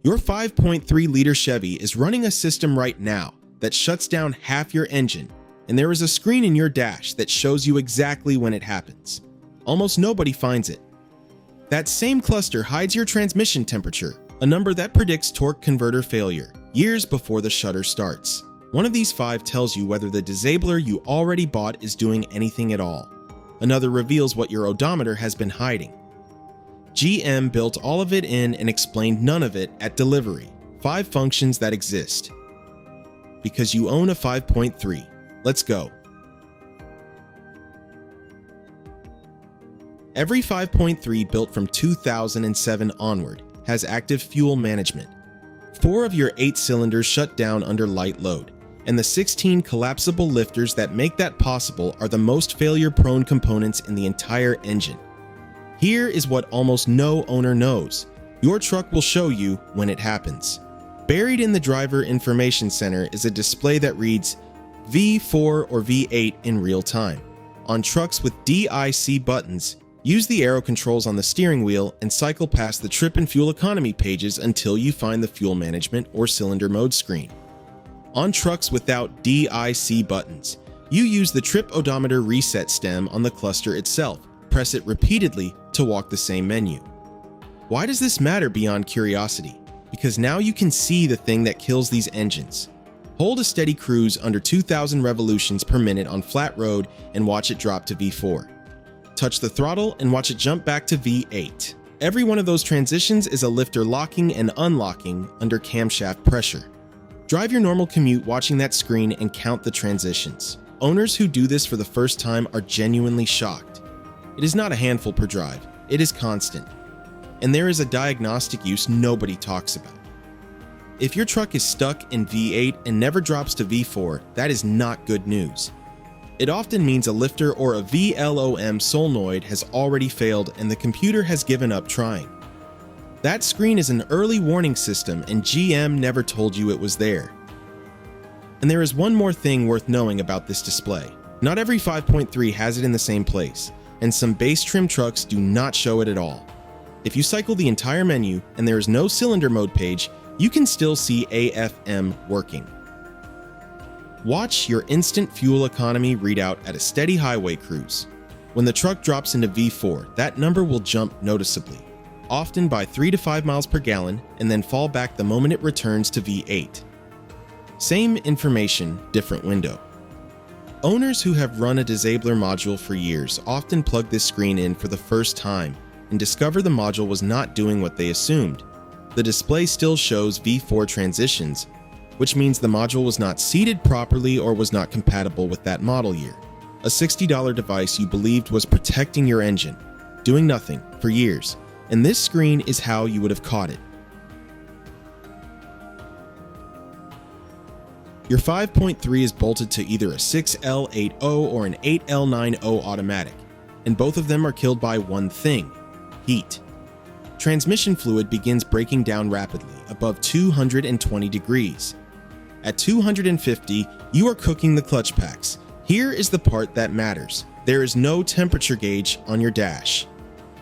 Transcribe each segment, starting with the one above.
Your 5.3-liter Chevy is running a system right now that shuts down half your engine, and there is a screen in your dash that shows you exactly when it happens. Almost nobody finds it. That same cluster hides your transmission temperature, a number that predicts torque converter failure, years before the shutter starts. One of these 5 tells you whether the disabler you already bought is doing anything at all. Another reveals what your odometer has been hiding. GM built all of it in and explained none of it at delivery. 5 functions that exist. Because you own a 5.3. Let's go. Every 5.3 built from 2007 onward has active fuel management. 4 of your 8 cylinders shut down under light load, and the 16 collapsible lifters that make that possible are the most failure-prone components in the entire engine. Here is what almost no owner knows. Your truck will show you when it happens. Buried in the driver information center is a display that reads V4 or V8 in real time. On trucks with DIC buttons, use the arrow controls on the steering wheel and cycle past the trip and fuel economy pages until you find the fuel management or cylinder mode screen. On trucks without DIC buttons, you use the trip odometer reset stem on the cluster itself. Press it repeatedly to walk the same menu. Why does this matter beyond curiosity? Because now you can see the thing that kills these engines. Hold a steady cruise under 2,000 revolutions per minute on flat road and watch it drop to V4. Touch the throttle and watch it jump back to V8. Every one of those transitions is a lifter locking and unlocking under camshaft pressure. Drive your normal commute watching that screen and count the transitions. Owners who do this for the first time are genuinely shocked. It is not a handful per drive, it is constant. And there is a diagnostic use nobody talks about. If your truck is stuck in V8 and never drops to V4, that is not good news. It often means a lifter or a VLOM solenoid has already failed and the computer has given up trying. That screen is an early warning system and GM never told you it was there. And there is one more thing worth knowing about this display. Not every 5.3 has it in the same place, and some base trim trucks do not show it at all. If you cycle the entire menu and there is no cylinder mode page, you can still see AFM working. Watch your instant fuel economy readout at a steady highway cruise. When the truck drops into V4, that number will jump noticeably, often by 3 to 5 miles per gallon, and then fall back the moment it returns to V8. Same information, different window. Owners who have run a disabler module for years often plug this screen in for the first time and discover the module was not doing what they assumed. The display still shows V4 transitions, which means the module was not seated properly or was not compatible with that model year. A $60 device you believed was protecting your engine, doing nothing for years, and this screen is how you would have caught it. Your 5.3 is bolted to either a 6L80 or an 8L90 automatic, and both of them are killed by one thing: heat. Transmission fluid begins breaking down rapidly above 220 degrees. At 250, you are cooking the clutch packs. Here is the part that matters. There is no temperature gauge on your dash.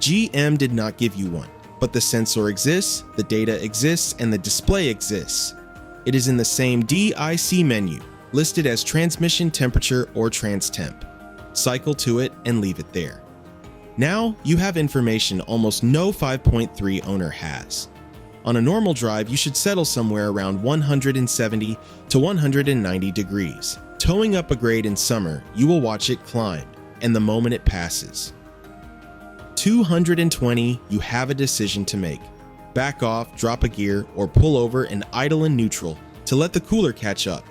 GM did not give you one, but the sensor exists, the data exists, and the display exists. It is in the same DIC menu, listed as transmission temperature or trans temp. Cycle to it and leave it there. Now you have information almost no 5.3 owner has. On a normal drive, you should settle somewhere around 170 to 190 degrees. Towing up a grade in summer, you will watch it climb, and the moment it passes 220, you have a decision to make. Back off, drop a gear, or pull over and idle in neutral to let the cooler catch up.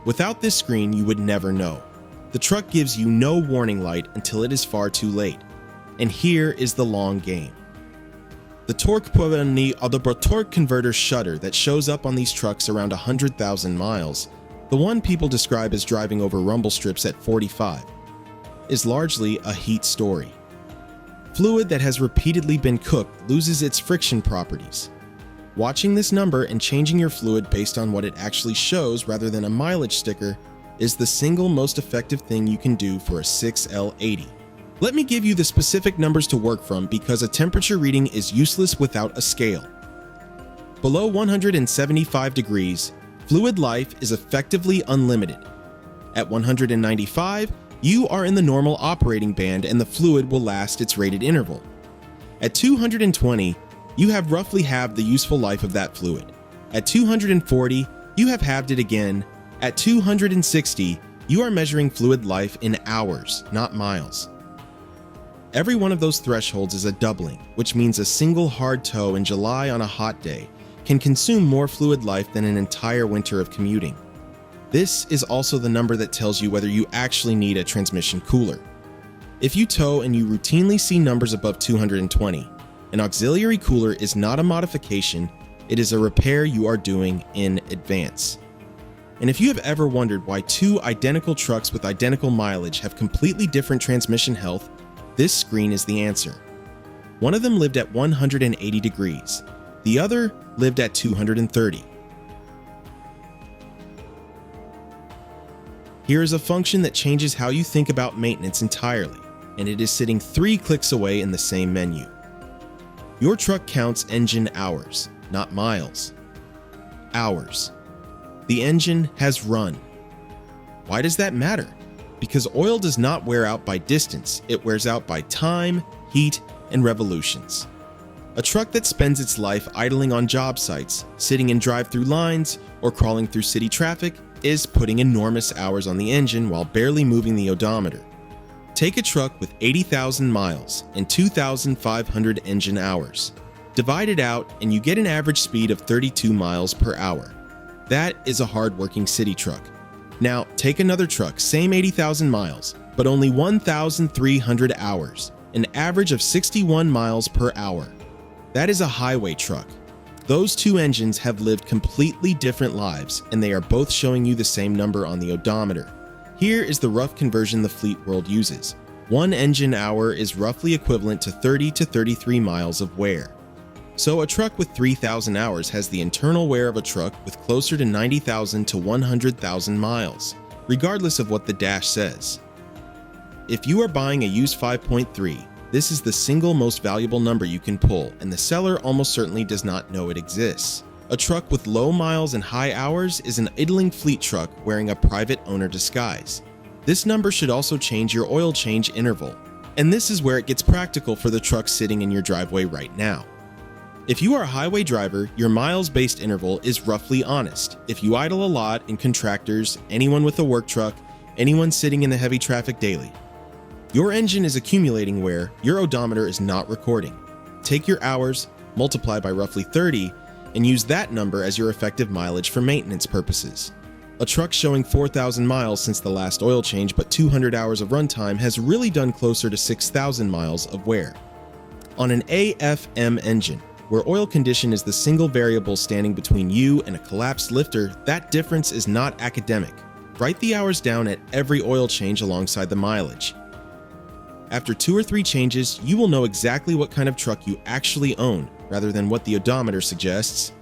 Without this screen, you would never know. The truck gives you no warning light until it is far too late. And here is the long game. The torque converter shutter that shows up on these trucks around 100,000 miles, the one people describe as driving over rumble strips at 45, is largely a heat story. Fluid that has repeatedly been cooked loses its friction properties. Watching this number and changing your fluid based on what it actually shows rather than a mileage sticker is the single most effective thing you can do for a 6L80. Let me give you the specific numbers to work from because a temperature reading is useless without a scale. Below 175 degrees, fluid life is effectively unlimited. At 195, you are in the normal operating band and the fluid will last its rated interval. At 220, you have roughly halved the useful life of that fluid. At 240, you have halved it again. At 260, you are measuring fluid life in hours, not miles. Every one of those thresholds is a doubling, which means a single hard toe in July on a hot day can consume more fluid life than an entire winter of commuting. This is also the number that tells you whether you actually need a transmission cooler. If you tow and you routinely see numbers above 220, an auxiliary cooler is not a modification, it is a repair you are doing in advance. And if you have ever wondered why two identical trucks with identical mileage have completely different transmission health, this screen is the answer. One of them lived at 180 degrees. The other lived at 230. Here is a function that changes how you think about maintenance entirely, and it is sitting 3 clicks away in the same menu. Your truck counts engine hours, not miles. Hours. The engine has run. Why does that matter? Because oil does not wear out by distance, it wears out by time, heat, and revolutions. A truck that spends its life idling on job sites, sitting in drive-through lines, or crawling through city traffic is putting enormous hours on the engine while barely moving the odometer. Take a truck with 80,000 miles and 2,500 engine hours. Divide it out and you get an average speed of 32 miles per hour. That is a hard-working city truck. Now, take another truck, same 80,000 miles, but only 1,300 hours, an average of 61 miles per hour. That is a highway truck. Those two engines have lived completely different lives, and they are both showing you the same number on the odometer. Here is the rough conversion the fleet world uses. 1 engine hour is roughly equivalent to 30 to 33 miles of wear. So a truck with 3,000 hours has the internal wear of a truck with closer to 90,000 to 100,000 miles, regardless of what the dash says. If you are buying a used 5.3, this is the single most valuable number you can pull, and the seller almost certainly does not know it exists. A truck with low miles and high hours is an idling fleet truck wearing a private owner disguise. This number should also change your oil change interval, and this is where it gets practical for the truck sitting in your driveway right now. If you are a highway driver, your miles-based interval is roughly honest. If you idle a lot in contractors, anyone with a work truck, anyone sitting in the heavy traffic daily, your engine is accumulating wear, your odometer is not recording. Take your hours, multiply by roughly 30, and use that number as your effective mileage for maintenance purposes. A truck showing 4,000 miles since the last oil change but 200 hours of runtime has really done closer to 6,000 miles of wear. On an AFM engine, where oil condition is the single variable standing between you and a collapsed lifter, that difference is not academic. Write the hours down at every oil change alongside the mileage. After 2 or 3 changes, you will know exactly what kind of truck you actually own, rather than what the odometer suggests.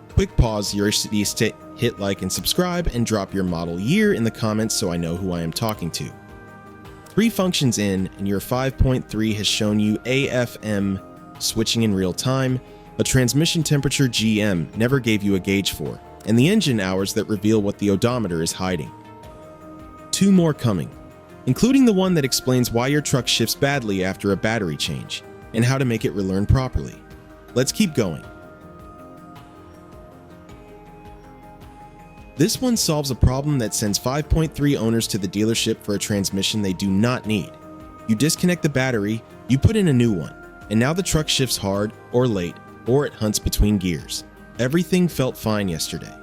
Quick pause here to hit like and subscribe, and drop your model year in the comments so I know who I am talking to. 3 functions in, and your 5.3 has shown you AFM switching in real time, a transmission temperature GM never gave you a gauge for, and the engine hours that reveal what the odometer is hiding. 2 more coming, including the one that explains why your truck shifts badly after a battery change, and how to make it relearn properly. Let's keep going. This one solves a problem that sends 5.3 owners to the dealership for a transmission they do not need. You disconnect the battery, you put in a new one, and now the truck shifts hard, or late, or it hunts between gears. Everything felt fine yesterday.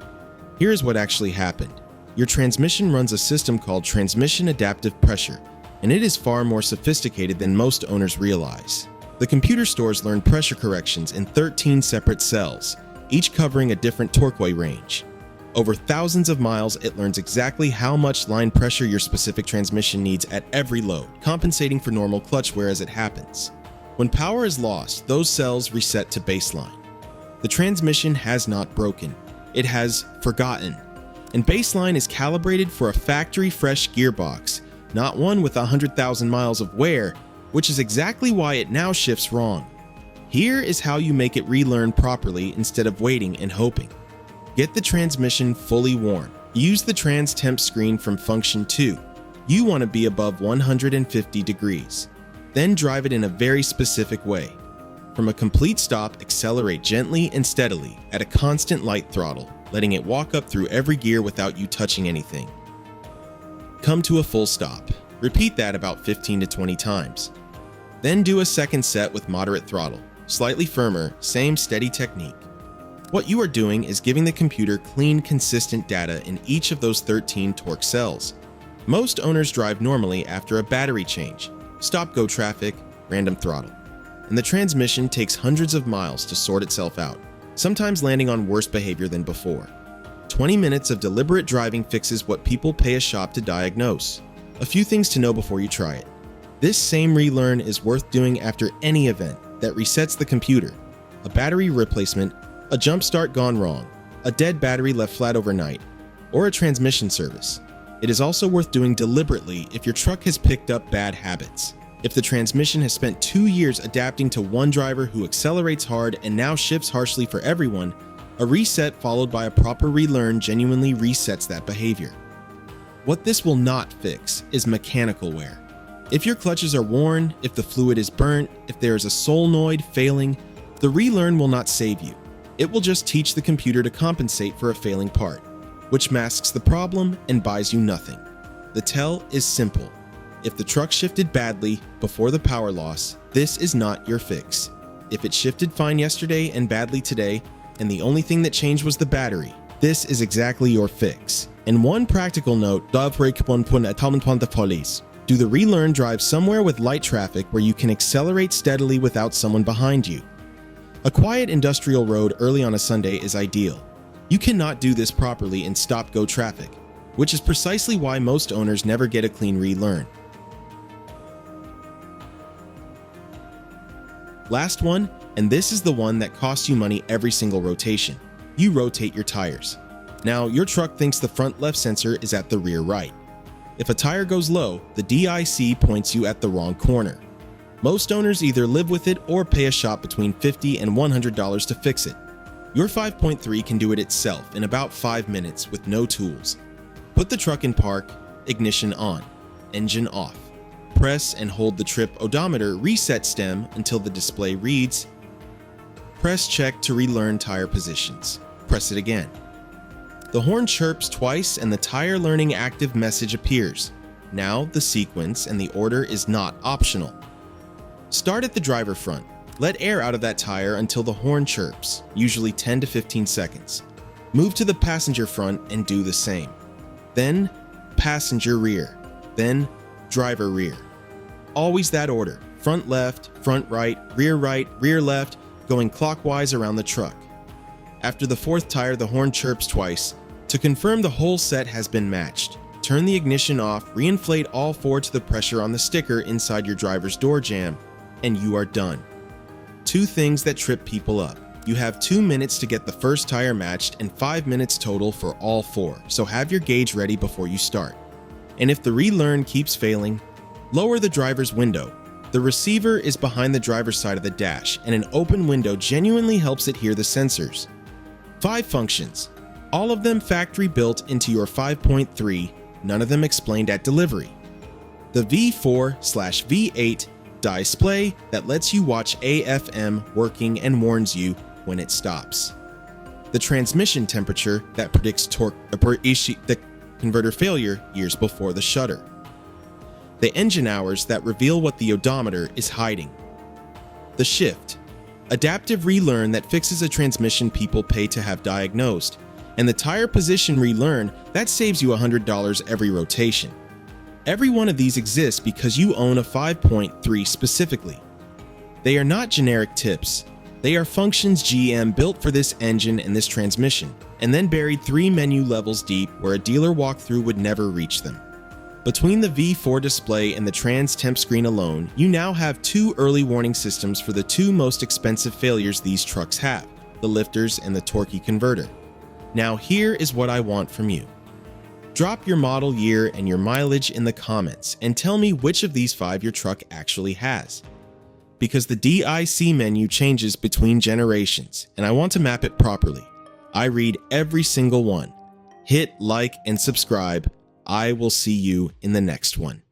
Here's what actually happened. Your transmission runs a system called transmission adaptive pressure, and it is far more sophisticated than most owners realize. The computer stores learn pressure corrections in 13 separate cells, each covering a different torqueway range. Over thousands of miles, it learns exactly how much line pressure your specific transmission needs at every load, compensating for normal clutch wear as it happens. When power is lost, those cells reset to baseline. The transmission has not broken. It has forgotten. And baseline is calibrated for a factory-fresh gearbox, not one with 100,000 miles of wear, which is exactly why it now shifts wrong. Here is how you make it relearn properly instead of waiting and hoping. Get the transmission fully worn. Use the trans temp screen from function 2. You want to be above 150 degrees. Then drive it in a very specific way. From a complete stop, accelerate gently and steadily at a constant light throttle, letting it walk up through every gear without you touching anything. Come to a full stop. Repeat that about 15 to 20 times. Then do a second set with moderate throttle, slightly firmer, same steady technique. What you are doing is giving the computer clean, consistent data in each of those 13 torque cells. Most owners drive normally after a battery change, stop-go traffic, random throttle, and the transmission takes hundreds of miles to sort itself out, sometimes landing on worse behavior than before. 20 minutes of deliberate driving fixes what people pay a shop to diagnose. A few things to know before you try it. This same relearn is worth doing after any event that resets the computer. A battery replacement, a jump start gone wrong, a dead battery left flat overnight, or a transmission service. It is also worth doing deliberately if your truck has picked up bad habits. If the transmission has spent 2 years adapting to one driver who accelerates hard and now shifts harshly for everyone, a reset followed by a proper relearn genuinely resets that behavior. What this will not fix is mechanical wear. If your clutches are worn, if the fluid is burnt, if there is a solenoid failing, the relearn will not save you. It will just teach the computer to compensate for a failing part, which masks the problem and buys you nothing. The tell is simple. If the truck shifted badly before the power loss, this is not your fix. If it shifted fine yesterday and badly today, and the only thing that changed was the battery, this is exactly your fix. And one practical note, do the relearn drive somewhere with light traffic where you can accelerate steadily without someone behind you. A quiet industrial road early on a Sunday is ideal. You cannot do this properly in stop-go traffic, which is precisely why most owners never get a clean relearn. Last one, and this is the one that costs you money every single rotation. You rotate your tires. Now, your truck thinks the front left sensor is at the rear right. If a tire goes low, the DIC points you at the wrong corner. Most owners either live with it or pay a shop between $50 and $100 to fix it. Your 5.3 can do it itself in about 5 minutes with no tools. Put the truck in park, ignition on, engine off. Press and hold the trip odometer reset stem until the display reads. Press check to relearn tire positions. Press it again. The horn chirps twice and the tire learning active message appears. Now the sequence and the order is not optional. Start at the driver front. Let air out of that tire until the horn chirps, usually 10 to 15 seconds. Move to the passenger front and do the same. Then passenger rear. Then driver rear. Always that order. Front left, front right, rear left, going clockwise around the truck. After the fourth tire, the horn chirps twice. To confirm the whole set has been matched, turn the ignition off, reinflate all four to the pressure on the sticker inside your driver's door jamb, and you are done. 2 things that trip people up. You have 2 minutes to get the first tire matched and 5 minutes total for all 4, so have your gauge ready before you start. And if the relearn keeps failing, lower the driver's window. The receiver is behind the driver's side of the dash, and an open window genuinely helps it hear the sensors. 5 functions, all of them factory built into your 5.3, none of them explained at delivery. The V4/V8 display that lets you watch AFM working and warns you when it stops. The transmission temperature that predicts the converter failure years before the shutter. The engine hours that reveal what the odometer is hiding. The shift, adaptive relearn that fixes a transmission people pay to have diagnosed, and the tire position relearn that saves you $100 every rotation. Every one of these exists because you own a 5.3 specifically. They are not generic tips. They are functions GM built for this engine and this transmission, and then buried 3 menu levels deep where a dealer walkthrough would never reach them. Between the V4 display and the trans temp screen alone, you now have 2 early warning systems for the 2 most expensive failures these trucks have, the lifters and the torquey converter. Now here is what I want from you. Drop your model year and your mileage in the comments and tell me which of these 5 your truck actually has. because the DIC menu changes between generations, and I want to map it properly. I read every single one. Hit like and subscribe. I will see you in the next one.